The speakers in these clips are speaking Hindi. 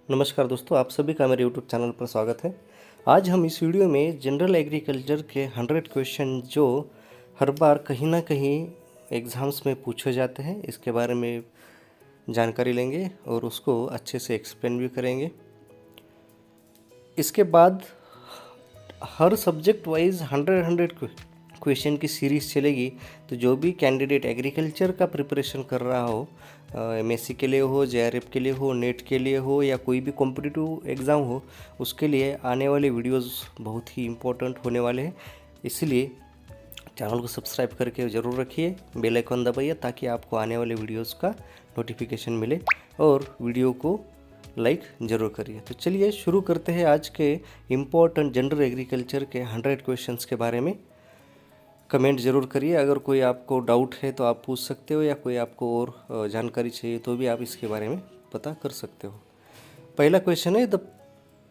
नमस्कार दोस्तों, आप सभी का मेरे यूट्यूब चैनल पर स्वागत है। आज हम इस वीडियो में जनरल एग्रीकल्चर के 100 क्वेश्चन जो हर बार कहीं ना कहीं एग्ज़ाम्स में पूछे जाते हैं, इसके बारे में जानकारी लेंगे और उसको अच्छे से एक्सप्लेन भी करेंगे। इसके बाद हर सब्जेक्ट वाइज 100 क्वेश्चन की सीरीज़ चलेगी। तो जो भी कैंडिडेट एग्रीकल्चर का प्रिपरेशन कर रहा हो, एमएससी के लिए हो, जेआरएफ के लिए हो, नेट के लिए हो या कोई भी कॉम्पिटिटिव एग्ज़ाम हो, उसके लिए आने वाले वीडियोस बहुत ही इम्पोर्टेंट होने वाले हैं। इसलिए चैनल को सब्सक्राइब करके ज़रूर रखिए, बेल आइकन दबाइए ताकि आपको आने वाले वीडियोस का नोटिफिकेशन मिले और वीडियो को लाइक ज़रूर करिए। तो चलिए शुरू करते हैं आज के इम्पोर्टेंट जनरल एग्रीकल्चर के 100 क्वेश्चंस के बारे में। कमेंट ज़रूर करिए, अगर कोई आपको डाउट है तो आप पूछ सकते हो या कोई आपको और जानकारी चाहिए तो भी आप इसके बारे में पता कर सकते हो। पहला क्वेश्चन है, the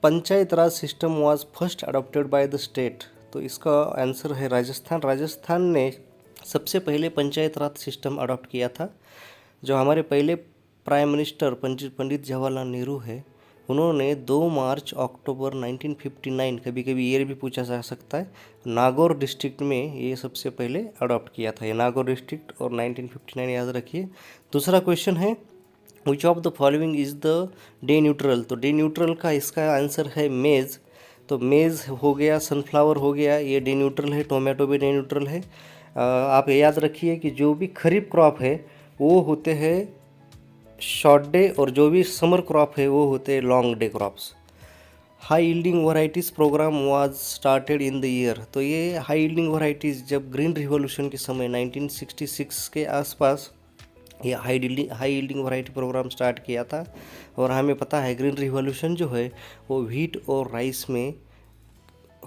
panchayat Raj system was first adopted by the state. तो इसका आंसर है राजस्थान। राजस्थान ने सबसे पहले पंचायत राज सिस्टम अडॉप्ट किया था। जो हमारे पहले प्राइम मिनिस्टर पंडित जवाहरलाल नेहरू है, उन्होंने 2 मार्च अक्टूबर 1959, कभी कभी ईयर भी पूछा जा सकता है, नागौर डिस्ट्रिक्ट में ये सबसे पहले अडॉप्ट किया था। ये नागौर डिस्ट्रिक्ट और 1959 याद रखिए। दूसरा क्वेश्चन है, which of the following is the day neutral. तो डे न्यूट्रल का इसका आंसर है मेज़। तो मेज़ हो गया, सनफ्लावर हो गया, ये डे न्यूट्रल है। टोमेटो भी डे न्यूट्रल है। आप याद रखिए कि जो भी खरीफ क्रॉप है वो होते हैं शॉर्ट डे और जो भी समर क्रॉप है वो होते हैं long day crops. High yielding varieties programme was started in the year. तो ये हाई यील्डिंग वैरायटीज़ जब ग्रीन रिवॉल्यूशन के समय 1966 के आसपास ये high yielding variety programme start किया था। और हमें पता है ग्रीन रिवॉल्यूशन जो है वो व्हीट और राइस में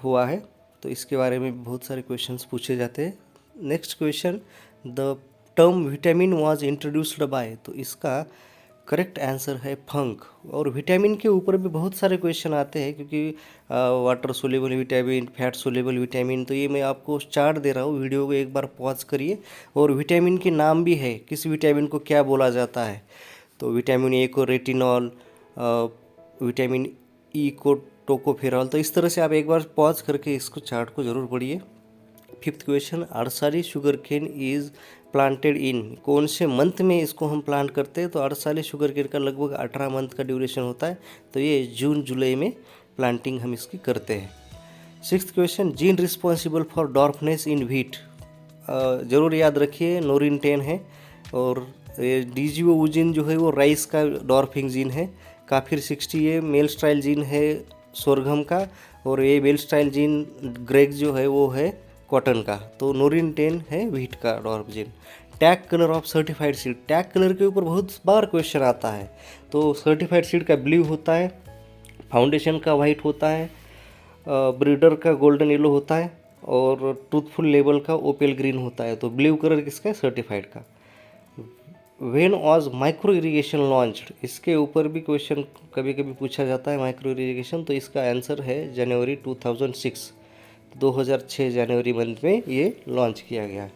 हुआ है। तो इसके बारे में बहुत सारे क्वेश्चंस पूछे जाते हैं। Next question, the term vitamin was introduced by. तो इसका करेक्ट आंसर है फंक। और विटामिन के ऊपर भी बहुत सारे क्वेश्चन आते हैं, क्योंकि water soluble vitamin, fat soluble vitamin. तो ये मैं आपको चार्ट दे रहा हूँ, वीडियो को एक बार पॉज करिए। और विटामिन के नाम भी है, किस विटामिन को क्या बोला जाता है। तो विटामिन ए को रेटिनॉल, विटामिन ई को टोकोफेरॉल। तो इस तरह से आप एक बार पॉज करके इसको चार्ट को ज़रूर पढ़िए। Fifth question, adsali sugar cane is planted in. कौन से मंथ में इसको हम प्लांट करते हैं। तो अड़साली शुगर केन का लगभग 18 मंथ का ड्यूरेशन होता है। तो ये जून जुलाई में प्लांटिंग हम इसकी करते हैं। Sixth question, gene responsible for dwarfness in wheat. ज़रूर याद रखिए, नोरिन 10 है। और डीजीओ जीन जो है वो राइस का डॉर्फिंग जीन है। काफिर 60 ये मेल स्टाइल जीन है सोरघम का। और ये मेल स्टाइल जीन ग्रेग जो है वो है कॉटन का। तो नोरिन 10 है व्हीट का dwarf gene. Tag colour of certified seed. Tag colour के ऊपर बहुत बार क्वेश्चन आता है। तो सर्टिफाइड सीड का ब्लू होता है, फाउंडेशन का वाइट होता है, ब्रीडर का गोल्डन येलो होता है और ट्रूथफुल लेबल का ओपेल ग्रीन होता है। तो ब्लू कलर किसका है, सर्टिफाइड का। When was micro irrigation launched. इसके ऊपर भी क्वेश्चन कभी कभी पूछा जाता है, माइक्रो इरिगेशन। तो इसका आंसर है जनवरी 2006। 2006 जनवरी मंथ में ये लॉन्च किया गया।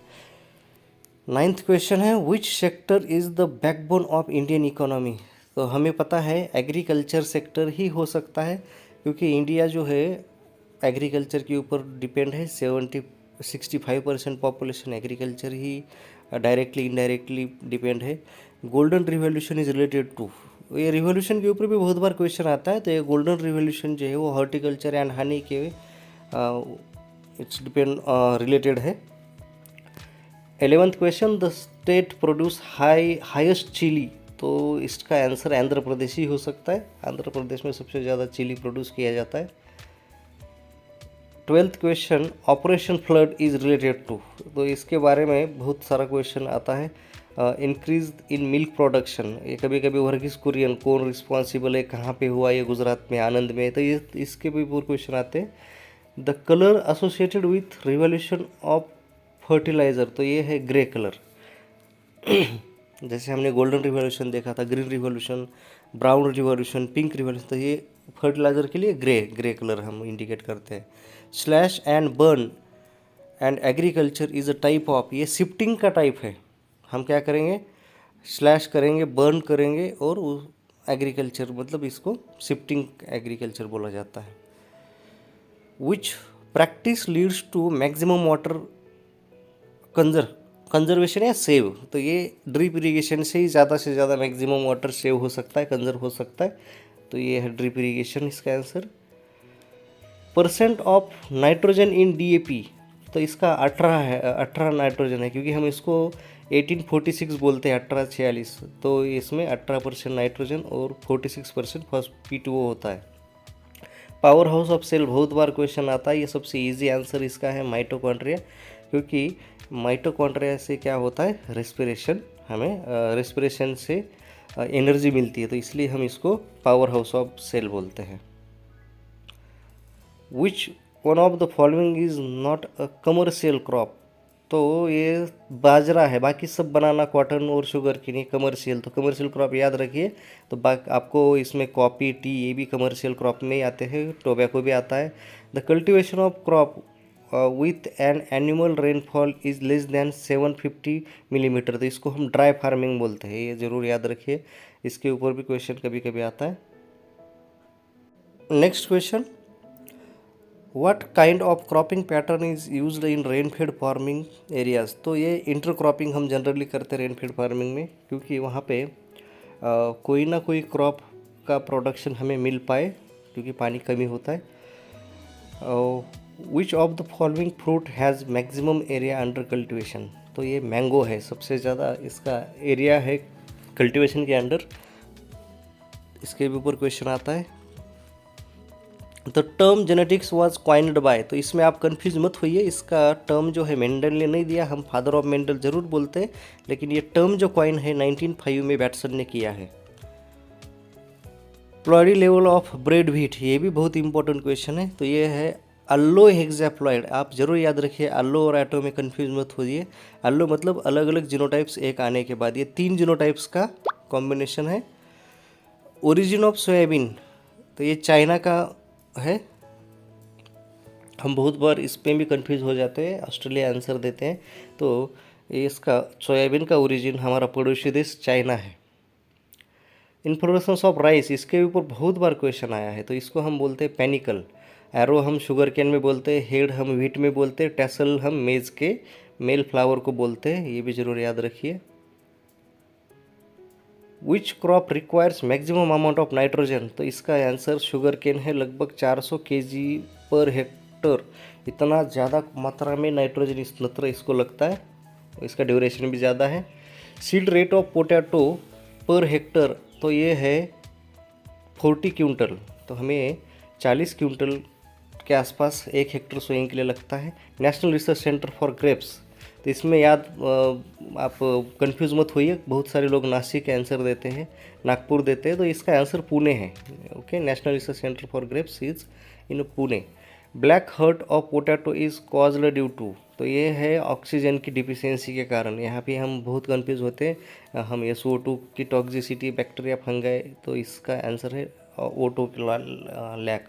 नाइन्थ क्वेश्चन है, which sector is the backbone of Indian economy. तो हमें पता है एग्रीकल्चर सेक्टर ही हो सकता है, क्योंकि इंडिया जो है एग्रीकल्चर के ऊपर डिपेंड है। 65% पॉपुलेशन एग्रीकल्चर ही डायरेक्टली इनडायरेक्टली डिपेंड है। Golden revolution is related to. ये रिवॉल्यूशन के ऊपर भी बहुत बार क्वेश्चन आता है। तो ये गोल्डन रिवॉल्यूशन जो है वो हॉर्टिकल्चर एंड हनी के इट्स डिपेंड रिलेटेड है। 11th question, the state produce highest chilli. तो इसका आंसर आंध्र प्रदेश ही हो सकता है। आंध्र प्रदेश में सबसे ज़्यादा चिली प्रोड्यूस किया जाता है। 12th question, operation flood is related to. तो इसके बारे में बहुत सारा क्वेश्चन आता है। इंक्रीज इन मिल्क प्रोडक्शन, ये कभी कभी वर्गीस कुरियन, कौन रिस्पॉन्सिबल है, कहाँ पे हुआ, ये गुजरात में आनंद में। तो ये इसके भी पूरे क्वेश्चन आते हैं। The colour associated with revolution of fertiliser. तो ये है ग्रे कलर। जैसे हमने गोल्डन रिवॉल्यूशन देखा था, green revolution, brown revolution, pink revolution. तो ये फर्टिलाइज़र के लिए ग्रे कलर हम इंडिकेट करते हैं। Slash and burn and agriculture is a type of. ये शिफ्टिंग का टाइप है। हम क्या करेंगे, स्लैश करेंगे, बर्न करेंगे और एग्रीकल्चर, मतलब इसको शिफ्टिंग एग्रीकल्चर बोला जाता है। Which practice leads to maximum water conservation या सेव, तो ये ड्रिप इरीगेशन से ही ज़्यादा से ज़्यादा मैक्सिमम वाटर सेव हो सकता है, कंजर्व हो सकता है, तो ये है ड्रिप इरीगेशन इसका answer. Percent of nitrogen in DAP, तो इसका 18 है, 18 नाइट्रोजन है, क्योंकि हम इसको 1846 बोलते हैं, 1846, तो इसमें 18% नाइट्रोजन और 46% P2O होता है। पावर हाउस ऑफ सेल बहुत बार क्वेश्चन आता है, ये सबसे इजी आंसर इसका है माइटोकॉन्ड्रिया, क्योंकि माइटोकॉन्ड्रिया से क्या होता है, रेस्पिरेशन, हमें रेस्पिरेशन से एनर्जी मिलती है, तो इसलिए हम इसको पावर हाउस ऑफ सेल बोलते हैं। विच one of the following is not a commercial crop, तो ये बाजरा है, बाकी सब बनाना, कॉटन और शुगर की नहीं, कमर्शियल, तो कमर्शियल क्रॉप याद रखिए। तो आपको इसमें कॉफ़ी, टी, ये भी कमर्शियल क्रॉप में ही आते हैं, टोबैको भी आता है। The cultivation of crop with an annual rainfall is less than 750 millimetre, तो इसको हम ड्राई फार्मिंग बोलते हैं, ये ज़रूर याद रखिए, इसके ऊपर भी क्वेश्चन कभी कभी आता है। Next question, what kind of cropping pattern is used in rainfed farming areas, तो ये इंटर क्रॉपिंग हम जनरली करते हैं रेनफेड फार्मिंग में, क्योंकि वहाँ पे कोई ना कोई क्रॉप का प्रोडक्शन हमें मिल पाए, क्योंकि पानी कमी होता है। Which of the following fruit has maximum area under cultivation, तो ये मैंगो है, सबसे ज़्यादा इसका एरिया है कल्टिवेशन के अंडर, इसके भी ऊपर क्वेश्चन आता है। The term genetics was coined by, तो इसमें आप कंफ्यूज मत होइए, इसका टर्म जो है मेंडल ने नहीं दिया, हम फादर ऑफ मेंडल जरूर बोलते हैं, लेकिन ये टर्म जो क्वाइन है 1905 में बैटसन ने किया है। Ploidy level of bread wheat, ये भी बहुत इंपॉर्टेंट क्वेश्चन है, तो ये है अल्लो हेक्साप्लॉइड, आप जरूर याद रखिए, अल्लो और एटो में कंफ्यूज मत होइए। अल्लो मतलब अलग अलग जीनोटाइप्स एक आने के बाद, ये 3 जीनोटाइप्स का कॉम्बिनेशन है। ओरिजिन ऑफ सोयाबीन, तो ये चाइना का है, हम बहुत बार इस पे भी कंफ्यूज हो जाते हैं, ऑस्ट्रेलिया आंसर देते हैं, तो इसका सोयाबीन का ओरिजिन हमारा पड़ोसी देश चाइना है। इन्फ्लोरेसेंस ऑफ राइस, इसके ऊपर बहुत बार क्वेश्चन आया है, तो इसको हम बोलते हैं पेनिकल। एरो हम शुगर कैन में बोलते हैं, हेड हम व्हीट में बोलते हैं, टेसल हम मेज के मेल फ्लावर को बोलते हैं, ये भी जरूर याद रखिए। Which crop requires maximum amount of nitrogen, तो इसका आंसर शुगर केन है, लगभग 400 kg पर हेक्टर, इतना ज़्यादा मात्रा में नाइट्रोजन इस नत्र इसको लगता है, इसका ड्यूरेशन भी ज़्यादा है। Seed rate of potato per hectare, तो ये है 40 क्विंटल, तो हमें 40 क्विंटल के आसपास 1 हेक्टर सोइंग के लिए लगता है। National research centre for grapes, तो इसमें याद आप कंफ्यूज मत होइए, बहुत सारे लोग नासिक आंसर देते हैं, नागपुर देते हैं, तो इसका आंसर पुणे है। Okay, national research centre for grapes is in Pune. Black heart of potato is caused due to, तो ये है ऑक्सीजन की डिफिशियंसी के कारण, यहाँ पे हम बहुत कंफ्यूज होते हैं, हम SO2 की टॉक्सिसिटी, बैक्टीरिया, फंगाई, तो इसका आंसर है O2 lack.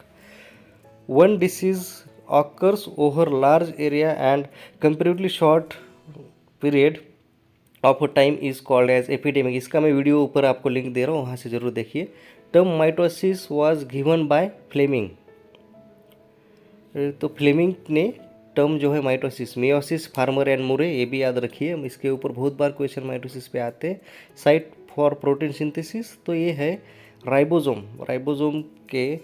One disease occurs over large area and comparatively short period of time is called as epidemic, इसका मैं वीडियो ऊपर आपको लिंक दे रहा हूँ, वहाँ से ज़रूर देखिए। Term mitosis was given by Fleming, तो फ्लेमिंग ने टर्म जो है माइटोसिस, मियोसिस, फार्मर एंड मुरे, ये भी याद रखिए, इसके ऊपर बहुत बार क्वेश्चन माइटोसिस पे आते हैं। साइट फॉर प्रोटीन सिंथेसिस, तो ये है राइबोसोम, राइबोसोम के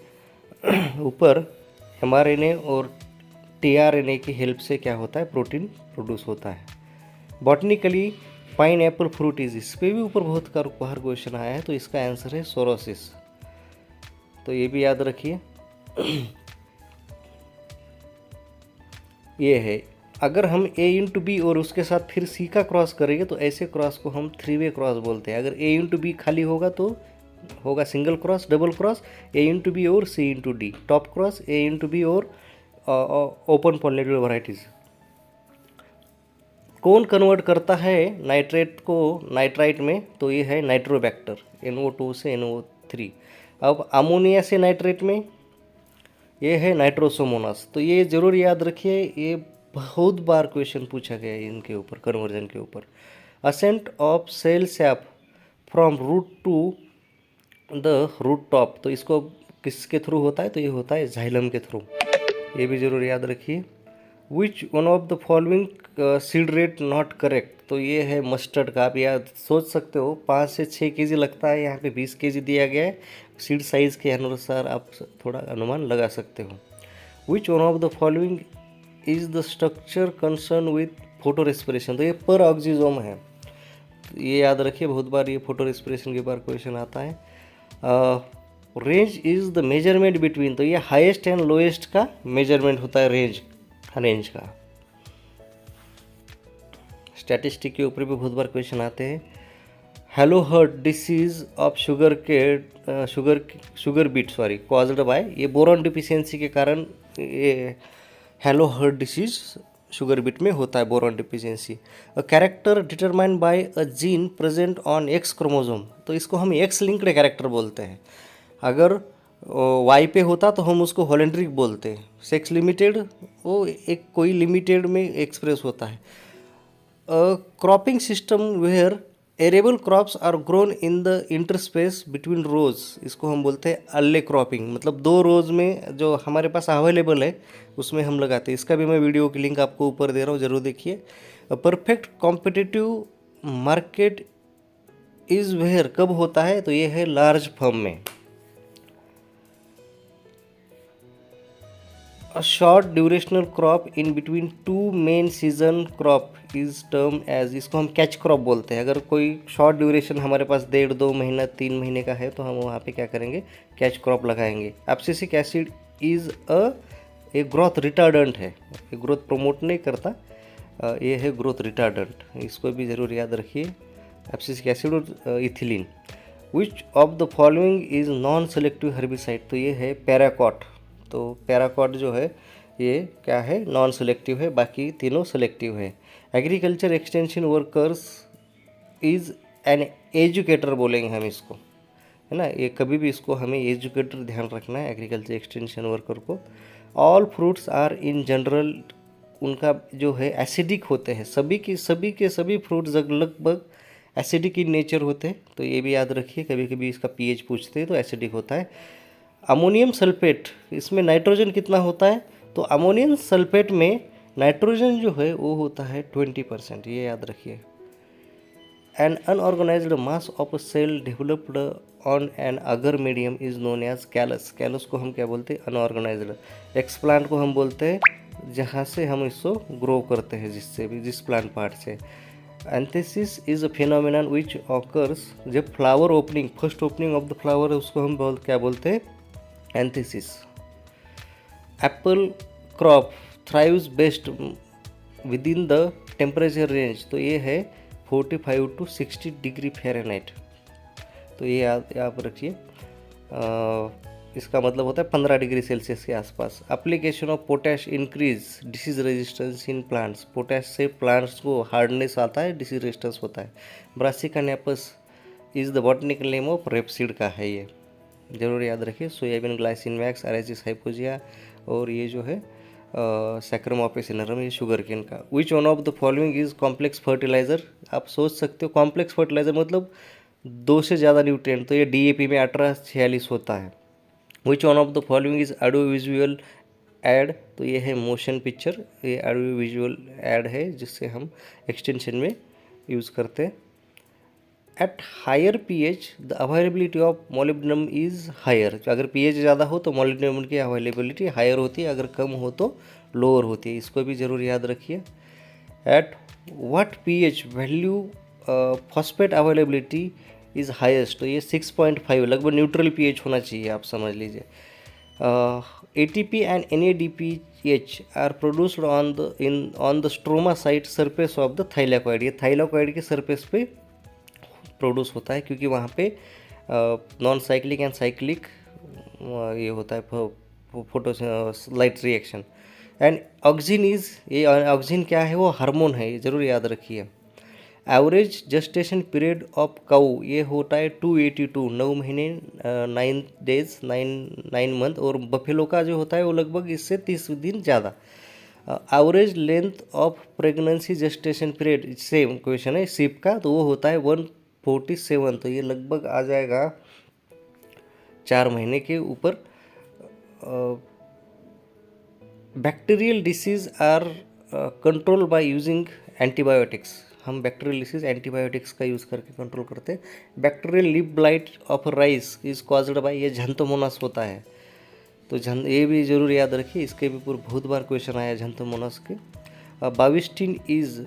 ऊपर mRNA और tRNA की हेल्प से क्या होता है, प्रोटीन प्रोड्यूस होता है। Botanically pine Apple fruit is, इस पर भी ऊपर बहुत बार क्वेश्चन आया है, तो इसका आंसर है सोरोसिस, तो ये भी याद रखिए। ये है, अगर हम A/B और उसके साथ फिर C का क्रॉस करेंगे, तो ऐसे क्रॉस को हम 3-वे क्रॉस बोलते हैं। अगर A/B खाली होगा तो होगा single cross, double cross A/B और C/D, टॉप क्रॉस A/B और ओपन पॉलिनेटेड वैरायटीज। कौन कन्वर्ट करता है नाइट्रेट को नाइट्राइट में, तो ये है नाइट्रोबैक्टर, NO2 से NO3। अब अमोनिया से नाइट्रेट में ये है नाइट्रोसोमोनास, तो ये ज़रूर याद रखिए, ये बहुत बार क्वेश्चन पूछा गया है इनके ऊपर, कन्वर्जन के ऊपर। Ascent of cell sap from root to the root top, तो इसको किसके थ्रू होता है, तो ये होता है जाइलम के थ्रू, ये भी ज़रूर याद रखिए। विच one of the following seed rate not correct, तो ये है मस्टर्ड का। आप याद सोच सकते हो 5 से 6 केजी लगता है, यहाँ पे 20 केजी दिया गया है। सीड साइज़ के अनुसार आप थोड़ा अनुमान लगा सकते हो। विच one of the following is the structure concern with photo respiration, तो ये पर ऑक्सीजोम है, ये याद रखिए, बहुत बार ये फोटो रेस्पिरेशन के बार क्वेश्चन आता है। Range is the measurement between, तो ये हाईएस्ट एंड लोएस्ट का मेजरमेंट होता है रेंज का। स्टैटिस्टिक के ऊपर भी बहुत बार क्वेश्चन आते हैं। Hollow heart disease of sugar beet caused by, ये बोरॉन डिफिशियंसी के कारण ये hollow heart disease sugar beet में होता है, boron deficiency. A character determined by a gene present on X chromosome, तो इसको हम एक्स लिंक्ड कैरेक्टर बोलते हैं। अगर वाई पे होता तो हम उसको हॉलेंड्रिक बोलते हैं। सेक्स लिमिटेड वो एक कोई लिमिटेड में एक्सप्रेस होता है। Cropping system where arable crops are grown in the interspace between rows, इसको हम बोलते हैं अल्ले क्रॉपिंग, मतलब 2 रोज में जो हमारे पास अवेलेबल है उसमें हम लगाते हैं। इसका भी मैं वीडियो की लिंक आपको ऊपर दे रहा हूँ, ज़रूर देखिए। Perfect competitive market is where, कब होता है, तो ये है लार्ज फर्म में। A short durational crop in between two main season crop is termed as, इसको हम कैच क्रॉप बोलते हैं। अगर कोई शॉर्ट ड्यूरेशन हमारे पास 1.5-2 महीना 3 महीने का है तो हम वहाँ पे क्या करेंगे, कैच क्रॉप लगाएंगे। Abscisic acid is a growth retardant है, ये ग्रोथ प्रमोट नहीं करता, ये है ग्रोथ रिटार्डेंट, इसको भी ज़रूर याद रखिए। एब्सिसिक एसिड और ethylene. Which of the following is non selective herbicide, तो ये है पैराकॉट, तो पैराकॉट जो है ये क्या है, नॉन सेलेक्टिव है, बाकी तीनों सेलेक्टिव है। Agriculture extension workers is an educator बोलेंगे हम इसको, है ना, ये कभी भी इसको हमें एजुकेटर ध्यान रखना है, एग्रीकल्चर एक्सटेंशन वर्कर को। All fruits are in general, उनका जो है एसिडिक होते हैं, सभी फ्रूट्स लगभग एसिडिक इन नेचर होते हैं, तो ये भी याद रखिए, कभी कभी इसका पीएच पूछते हैं तो एसिडिक होता है। अमोनियम सल्फेट, इसमें नाइट्रोजन कितना होता है, तो अमोनियम सल्फेट में नाइट्रोजन जो है वो होता है 20%, ये याद रखिए। An unorganized mass of a cell developed on an agar medium is known as callus, callus को हम क्या बोलते हैं, अनऑर्गेनाइज्ड। एक्सप्लांट को हम बोलते हैं जहाँ से हम इसको ग्रो करते हैं, जिस प्लांट पार्ट से। Anthesis is a phenomenon which occurs, जब flower opening, first opening of the flower है उसको हम क्या बोलते हैं, anthesis. Apple crop thrives best within the temperature range, तो ये है 45 to 60 डिग्री फ़ारेनहाइट, तो ये याद रखिए। इसका मतलब होता है 15 डिग्री सेल्सियस के आसपास। Application of potash increase disease resistance in plants, potash से प्लांट्स को हार्डनेस आता है, डिसीज रेजिस्टेंस होता है। Brassica napus is the botanical name of rapeseed का है, ये ज़रूर याद रखिए। सोयाबीन ग्लाइसिन मैक्स, अरेसिस हाइपोजिया, और ये जो है सैक्रोमोपिस इनरम, ये शुगर केन का। विच one of the following is complex fertiliser, आप सोच सकते हो कॉम्प्लेक्स फर्टिलाइज़र मतलब 2 से ज़्यादा न्यूट्रिएंट, तो ये डीएपी में 1846 होता है। Which one of the following is audio visual aid, तो ये है मोशन पिक्चर, ये ऑडियो विजुअल एड है जिससे हम एक्सटेंशन में यूज़ करते हैं। At higher pH the availability of molybdenum is higher, अगर पीएच ज़्यादा हो तो मोलिब्डेनम की अवेलेबिलिटी हायर होती है, अगर कम हो तो लोअर होती है, इसको भी ज़रूर याद रखिए। At what pH value phosphate availability is highest, तो ये 6.5 लगभग न्यूट्रल पीएच होना चाहिए, आप समझ लीजिए। ATP and NADPH are produced on the stroma side surface of the thylakoid, ये थाइलाकॉइड के सरफेस पे प्रोड्यूस होता है, क्योंकि वहाँ पे नॉन साइक्लिक एंड साइक्लिक ये होता है photo light reaction. And auxin is, ये ऑक्सिन क्या है, वो हार्मोन है, ये ज़रूर याद रखिए। एवरेज जस्टेशन पीरियड ऑफ काऊ, ये होता है 282, 9 महीने 9 डेज 9 मंथ, और बफेलो का जो होता है वो लगभग इससे 30 दिन ज़्यादा। Average length of pregnancy gestation period, same question है सीप का, तो वो होता है 147, तो ये लगभग आ जाएगा 4 महीने के ऊपर। Bacterial disease are control by using antibiotics. हम बैक्टीरियल डिसीज एंटीबायोटिक्स का यूज़ करके कंट्रोल करते हैं। Bacterial leaf blight of rice is caused by, ये झंथोमोनास होता है। तो ये भी जरूर याद रखिए, इसके भी ऊपर बहुत बार क्वेश्चन आया झंथोमोनास के। बाविस्टिन इज,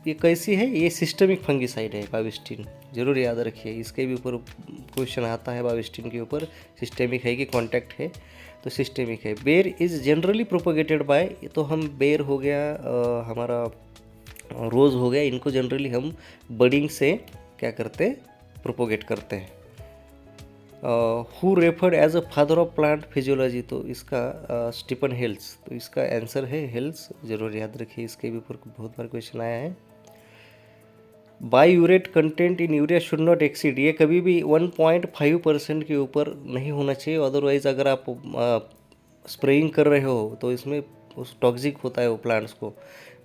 ये कैसी है, ये सिस्टमिक फंगिसाइड है बाविस्टिन, जरूर याद रखिए, इसके भी ऊपर क्वेश्चन आता है बाविस्टिन के ऊपर, सिस्टेमिक है कि कॉन्टैक्ट है, तो सिस्टेमिक है। बेर इज़ जनरली प्रोपोगेटेड बाय, तो हम बेर हो गया, हमारा रोज़ हो गया, इनको जनरली हम बडिंग से क्या करते हैं, प्रोपोगेट करते हैं। Who referred as a father of plant physiology, तो इसका स्टीफन हेल्स, तो इसका आंसर है हेल्स, जरूर याद रखिए, इसके भी ऊपर बहुत बार क्वेश्चन आया है। Biuret content in urea should not exceed, ये कभी भी 1.5% के ऊपर नहीं होना चाहिए, अदरवाइज अगर आप स्प्रेइंग कर रहे हो तो इसमें उस टॉक्सिक होता है वो प्लांट्स को।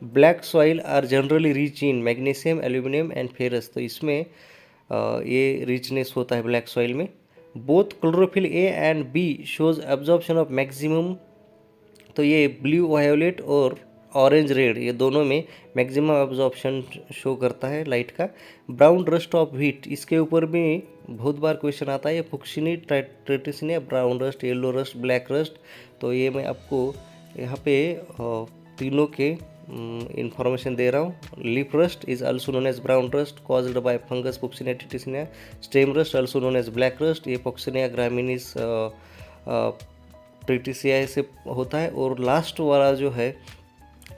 Black soil are generally rich in magnesium, aluminium and ferrous, तो इसमें ये रिचनेस होता है ब्लैक सॉइल में। Both chlorophyll a and b shows absorption of maximum, तो ये ब्लू वायोलेट और ऑरेंज रेड, ये दोनों में मैक्सिमम एब्जॉर्प्शन शो करता है लाइट का। ब्राउन रस्ट ऑफ व्हीट, इसके ऊपर भी बहुत बार क्वेश्चन आता है, Puccinia triticina, brown rust, yellow rust, black rust, तो ये मैं आपको यहाँ पे तीनों के इंफॉर्मेशन दे रहा हूँ। Leaf rust is also known as brown rust caused by fungus Puccinia triticina. Stem rust also known as black rust, ये फुक्सिनिया ग्रामिनीस ट्रेटिसिया से होता है। और लास्ट वाला जो है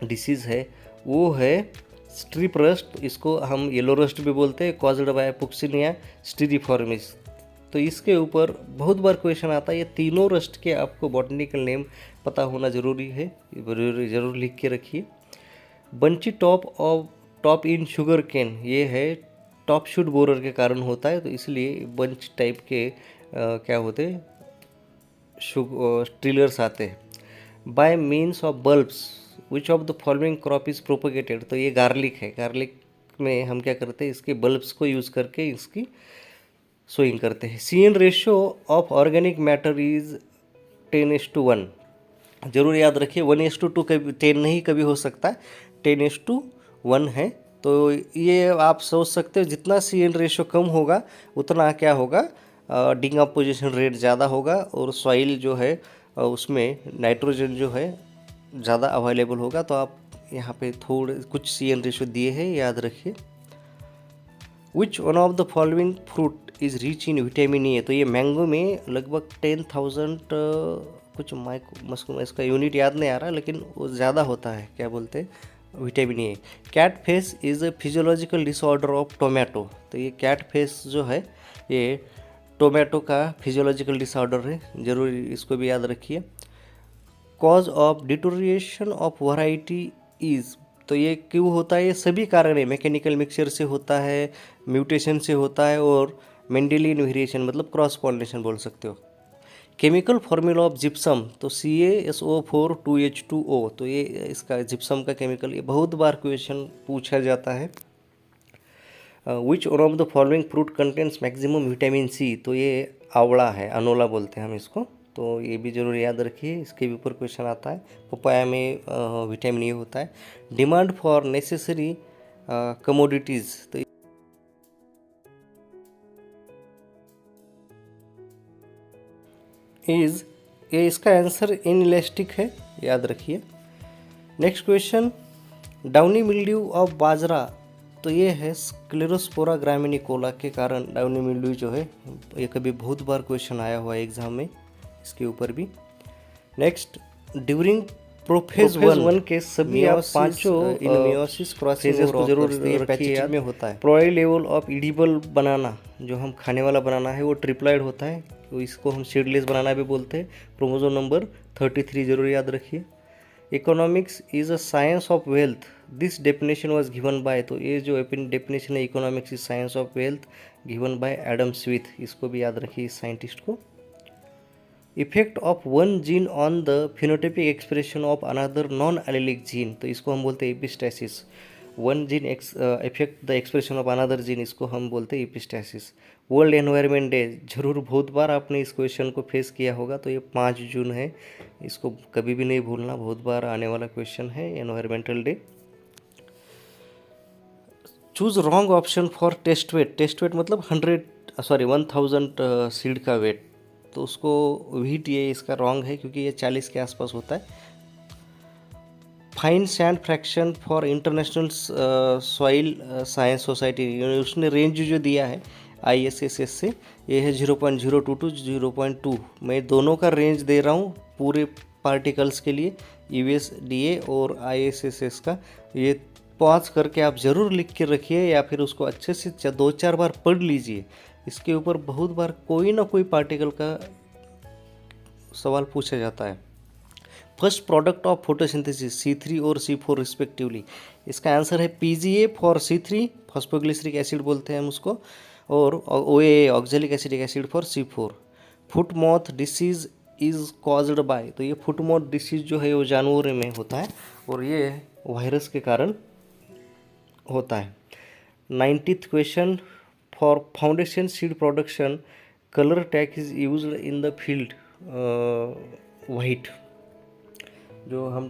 डिसीज़ है वो है स्ट्रिप रस्ट, इसको हम येलो रस्ट भी बोलते हैं, कॉज्ड बाय फुक्सिनिया स्टिरिफॉर्मिस। तो इसके ऊपर बहुत बार क्वेश्चन आता है, ये तीनों रस्ट के आपको बॉटनिकल नेम पता होना ज़रूरी है, ज़रूर लिख के रखिए। Bunchy top in sugarcane, ये है टॉप शूट बोरर के कारण होता है, तो इसलिए बंच टाइप के क्या होते हैं, ट्रिलर्स आते हैं। Bye means of bulbs which of the following crop is propagated, तो ये गार्लिक है, गार्लिक में हम क्या करते हैं, इसके बल्ब्स को यूज़ करके इसकी सोइंग करते हैं। CN ratio of organic matter is 10:1, जरूर याद रखिए, 1:2 कभी 10 नहीं कभी हो सकता, 10:1 है। तो ये आप सोच सकते हो जितना CN रेशियो कम होगा उतना क्या होगा, डिकम्पोजिशन रेट ज़्यादा होगा और सॉइल जो है उसमें नाइट्रोजन जो है ज़्यादा अवेलेबल होगा। तो आप यहाँ पे थोड़े कुछ CN रेशियो दिए हैं, याद रखिए। विच one of the following fruit is rich in vitamin A, तो ये मैंगो में लगभग 10,000 कुछ इसका यूनिट याद नहीं आ रहा, लेकिन वो ज़्यादा होता है, क्या बोलते हैं, vitamin A. Cat face is a physiological disorder of tomato, तो ये कैट फेस जो है ये टोमेटो का फिजियोलॉजिकल डिसऑर्डर है, ज़रूर इसको भी याद रखिए। Cause of deterioration of variety is, तो ये क्यों होता है, ये सभी कारण है, मैकेनिकल मिक्सचर से होता है, म्यूटेशन से होता है, और मेंडेलियन वेरिएशन मतलब क्रॉस पॉलिनेशन बोल सकते हो। केमिकल फॉर्मूला ऑफ जिप्सम, तो CaSO4 2H2O, तो ये इसका जिप्सम का केमिकल, ये बहुत बार क्वेश्चन पूछा जाता है। Which one of the following fruit contents maximum vitamin C, तो ये आंवला है, अनोला बोलते हैं हम इसको, तो ये भी जरूर याद रखिए, इसके भी ऊपर क्वेश्चन आता है। पपाया में विटामिन ए होता है। डिमांड फॉर नेसेसरी कमोडिटीज़, तो इज़, ये इसका आंसर इनइलास्टिक है, याद रखिए। Next question, downy mildew of bajra, तो ये है स्क्लेरोस्पोरा ग्रामिनिकोला के कारण डाउनी मिल्ड्यू जो है, ये कभी बहुत बार क्वेश्चन आया हुआ है एग्जाम में, इसके ऊपर भी। नेक्स्ट, ड्यूरिंग प्रोफेज 1 के सभी आप पांचों मियोसिस क्रॉसेज को जरूर रखिए में होता है। प्रोई लेवल ऑफ इडिबल बनाना, जो हम खाने वाला बनाना है वो ट्रिप्लाइड होता है, तो इसको हम सीडलेस बनाना भी बोलते हैं। क्रोमोसोम नंबर 33 जरूर याद रखिए। Economics is a science of wealth, this definition was given by, तो ये जो डेफिनेशन है economics is science of wealth given by Adam Smith, इसको भी याद रखिए इस साइंटिस्ट को। Effect of one gene on the phenotypic expression of another non allelic gene, तो इसको हम बोलते हैं epistasis. One gene effect the expression of another gene, इसको हम बोलते हैं एपिस्टैसिस। वर्ल्ड एनवायरनमेंट डे, जरूर बहुत बार आपने इस क्वेश्चन को फेस किया होगा, तो ये 5 जून है, इसको कभी भी नहीं भूलना, बहुत बार आने वाला क्वेश्चन है environmental day. Choose wrong option for test weight, test weight मतलब 1000 सीड का वेट, तो उसको वीट ये इसका रॉन्ग है क्योंकि ये 40 के आसपास होता है। Fine sand fraction for international soil science society, उसने रेंज जो दिया है ISSS से, ये है 0.02 टू 0.2। मैं दोनों का रेंज दे रहा हूँ पूरे पार्टिकल्स के लिए, USDA और ISSS का। ये पॉज करके आप ज़रूर लिख के रखिए या फिर उसको अच्छे से 2-4 बार पढ़ लीजिए। इसके ऊपर बहुत बार कोई ना कोई पार्टिकल का सवाल पूछा जाता है। First product of photosynthesis C3 और C4 रिस्पेक्टिवली, इसका आंसर है PGA for C3, phosphoglyceric acid बोलते हैं हम उसको, और OAA oxalic acidic acid for C4। Foot moth disease is caused by, तो ये फुट मॉथ डिसीज जो है वो जानवरों में होता है और ये वायरस के कारण होता है। 90th question, for foundation seed production colour tag is used in the field, white, जो हम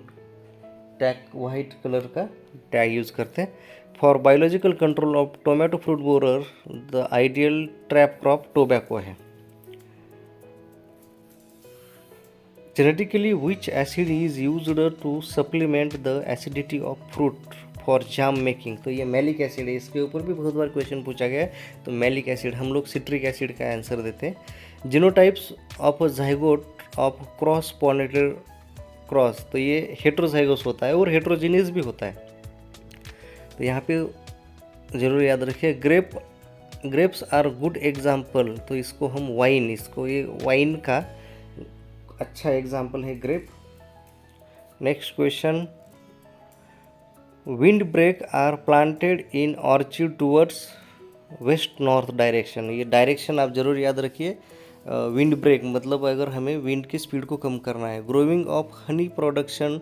टैग वाइट कलर का टैग यूज़ करते हैं। For biological control of tomato fruit borer the ideal trap crop tobacco है। Genetically which acid is used to supplement the acidity of fruit for jam making, तो ये मैलिक एसिड है, इसके ऊपर भी बहुत बार क्वेश्चन पूछा गया है, तो मैलिक एसिड, हम लोग सिट्रिक एसिड का आंसर देते हैं। Genotypes of zygote of cross pollinated cross, तो ये हेट्रोजाइगोस होता है और हेट्रोजीनियस भी होता है, तो यहाँ पे ज़रूर याद रखिए। ग्रेप्स आर गुड एग्जाम्पल, तो इसको हम वाइन, इसको ये वाइन का अच्छा एग्जाम्पल है grape. Next question, wind break are planted in orchard towards west north direction, ये डायरेक्शन आप ज़रूर याद रखिए। विंड ब्रेक मतलब अगर हमें विंड की स्पीड को कम करना है। Growing of honey production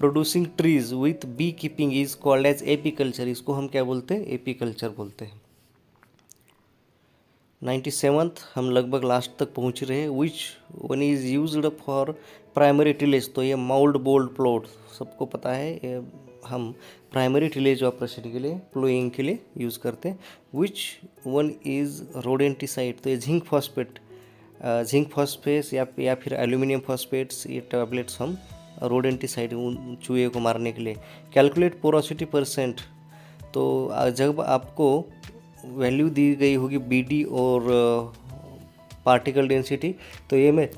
producing trees with bee keeping is called as apiculture, इसको हम क्या बोलते हैं, एपीकल्चर बोलते हैं। 97th, हम लगभग लास्ट तक पहुंच रहे हैं। Which one is used for primary tillage, तो ये माउल्ड बोल्ड प्लॉट सबको पता है, ये हम प्राइमरी टिलेज ऑपरेशन के लिए, प्लोइंग के लिए यूज़ करते हैं। विच वन इज़ रोडेंटिसाइड, तो ये जिंक फॉस्फेट्स या फिर एल्यूमिनियम फॉस्फेट्स, ये टैबलेट्स हम रोडेंटिसाइड, चूहे को मारने के लिए। कैलकुलेट पोरोसिटी %, तो जब आपको वैल्यू दी गई होगी BD और पार्टिकल डेंसिटी, तो ये में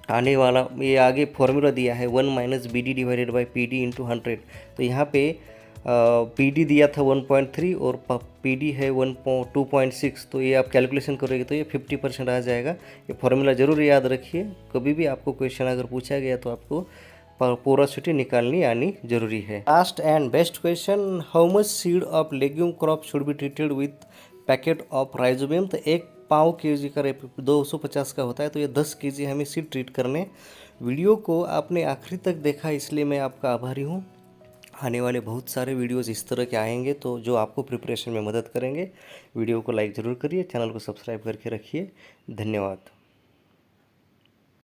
आने वाला, ये आगे फॉर्मूला दिया है 1 - BD डिवाइडेड बाई PD × 100, तो यहाँ पे PD दिया था 1.3 और PD है 2.6, तो ये आप कैलकुलेशन करोगे तो ये 50% आ जाएगा। ये फॉर्मूला ज़रूर याद रखिए, कभी भी आपको क्वेश्चन अगर पूछा गया तो आपको पोरोसिटी निकालनी आनी जरूरी है। Last and best question, how much seed of legume crop should be treated with packet of rhizobium, तो 1 पाव kg का 250 का होता है, तो ये 10 kg हमें सीड ट्रीट करने। वीडियो को आपने आखिरी तक देखा इसलिए मैं आपका आभारी हूँ। आने वाले बहुत सारे वीडियोस इस तरह के आएंगे तो जो आपको प्रिपरेशन में मदद करेंगे। वीडियो को लाइक ज़रूर करिए, चैनल को सब्सक्राइब करके रखिए। धन्यवाद।